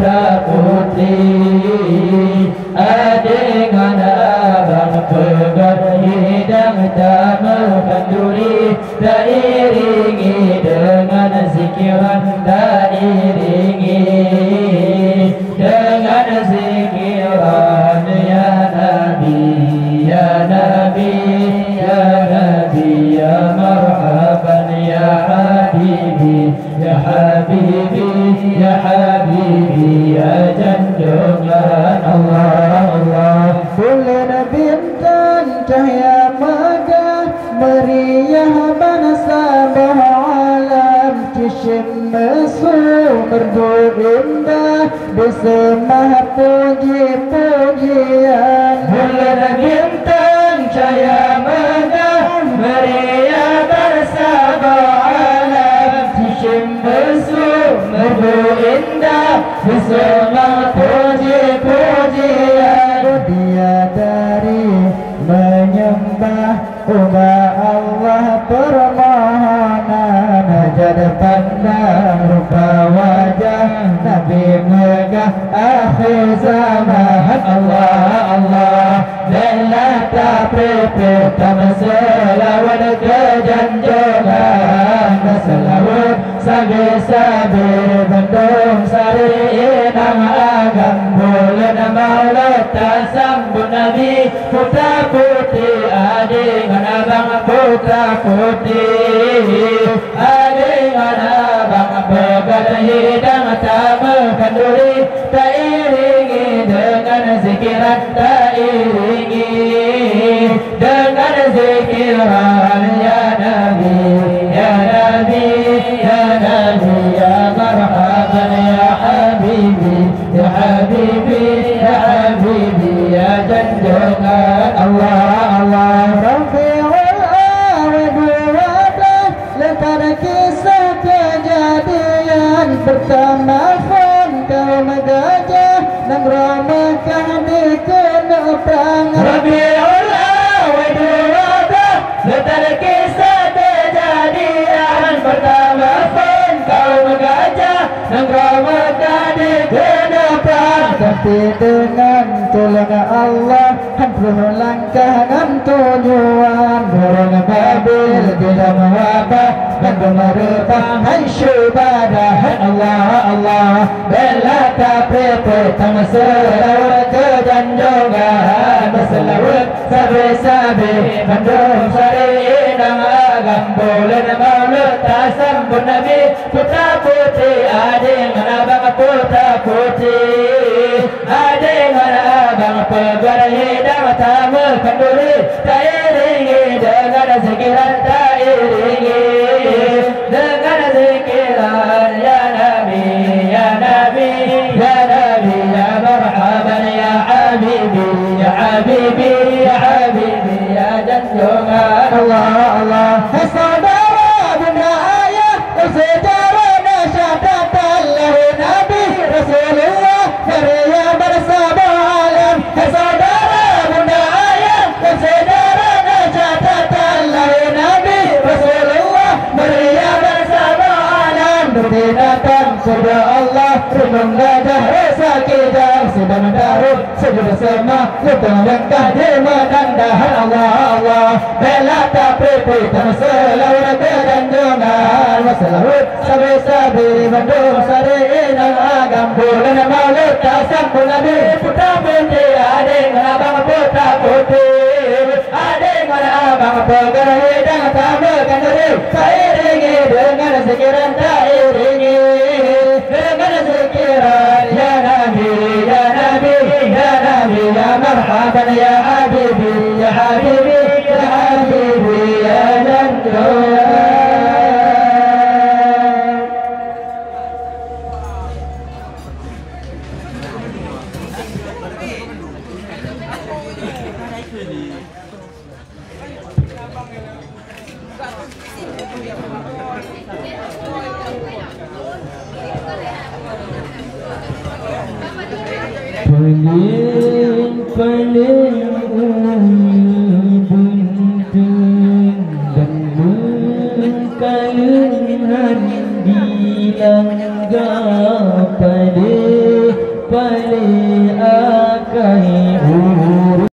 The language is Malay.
putra putri, dengan abang pegang hidang tamu kenduri, tak iringi dengan zikiran, tak iringi dengan zikiran. Ya Nabi, ya Nabi, ya Nabi, ya marhaban, ya Habibi, ya Habibi, ya Habibi, ya junjungan Allah, Allah. Bulan bintang cahaya megah, meriah bernasabah alam, cisim mesum merdu indah, bersama puji-pujian. Bulan bintang cahaya megah, meriah bersabah alam, cisim mesum merdu indah, bersama puji-pujian. Dia dari menyembah umat Allah, permohonan jadi pandang rupa wajah Nabi megah akhir zaman. Allah, Allah, bela tak prepare, tak selawat kejanjangan, selawat sabi-sabi bendung sari nama agam, bulan maulid tak sambut Nabi, putra putri dengan abang putra putri, dengan abang pegang hidang tamu kenduri, tak iringi dengan zikiran, tak iringi dengan zikiran. Ya Nabi, ya Nabi, ya Nabi, ya marhaban, ya Habibi, ya Habibi, ya Habibi, ya junjungan Allah, Allah. Rafi'ul awad wadah, letar kisah kejadian pertama pun kaum gajah dan Mekah dikena perang. Rabiul awal wadah, letar kisah kejadian pertama pun kaum gajah dan Mekah dikena perang. Tapi dengan tolong Allah, hampir langkah dan tujuan, burung Babil tidak mewabah dan gemeripah hansyubadah. Allah, Allah, bela tak prepare, tak selawat kejanjangan, berselawat sabi-sabi bandung sari dan agam, bulan maulid tak sambut Nabi, putra putri dengan abang putra putri, dengan abang pegang hidang tamu kenduri, tak iringi dengan zikiran, tak iringi dengan zikiran. Ya Nabi, ya Nabi, ya Nabi, ya marhaban, ya Habibi, ya Habibi, ya Habibi, ya junjungan Allah, Allah. Saudara bunda ayah, sejarah nasyadatan lahu Nabi Rasulullah karya bersabah alam. Saudara bunda ayah, sejarah nasyadatan lahu Nabi Rasulullah karya bersabah alam. Berdinatan surga Allah, rumah gajah rasa kejam, sedang mendaruh sujud bersama, lutang langkah di menandahan Allah, Allah. Bela tak prepare, tak selawat kejanjangan, selawat sabi-sabi bandung sari dan agam, bulan maulid tak sambut Nabi, putra putri dengan abang putra putri, dengan abang pegang hidang tamu kenduri, tak iringi dengan zikiran, tak iringi dengan zikiran. Ya Nabi, ya Nabi, ya Nabi, ya marhaban, ya Habibi, ya Habibi, ya Habibi, ya junjungan. Paling buntung dan mengkalungan dilanggar pada balik akai